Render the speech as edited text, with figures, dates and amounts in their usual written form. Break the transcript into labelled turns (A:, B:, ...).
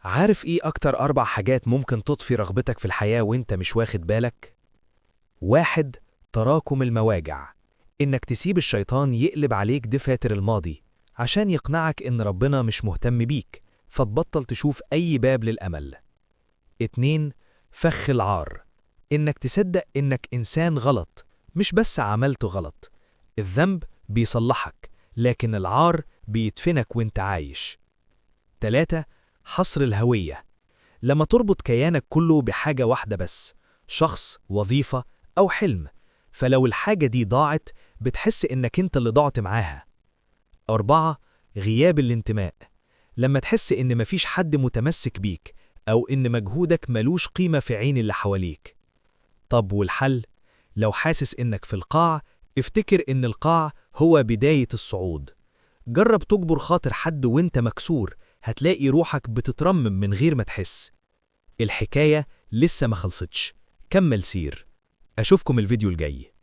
A: عارف إيه أكتر 4 حاجات ممكن تطفي رغبتك في الحياة وإنت مش واخد بالك؟ 1. تراكم المواجع. إنك تسيب الشيطان يقلب عليك دفاتر الماضي عشان يقنعك إن ربنا مش مهتم بيك، فتبطل تشوف أي باب للأمل. 2. فخ العار. إنك تصدق إنك إنسان غلط، مش بس عملته غلط. الذنب بيصلحك، لكن العار بيدفنك وإنت عايش. 3. حصر الهوية. لما تربط كيانك كله بحاجة واحدة بس، شخص، وظيفة، أو حلم، فلو الحاجة دي ضاعت بتحس إنك أنت اللي ضعت معاها. 4. غياب الانتماء. لما تحس إن مفيش حد متمسك بيك، أو إن مجهودك ملوش قيمة في عين اللي حواليك. طب والحل؟ لو حاسس إنك في القاع، افتكر إن القاع هو بداية الصعود. جرب تجبر خاطر حد وإنت مكسور، هتلاقي روحك بتترمم من غير ما تحس. الحكاية لسه ما خلصتش، كمل سير. أشوفكم الفيديو الجاي.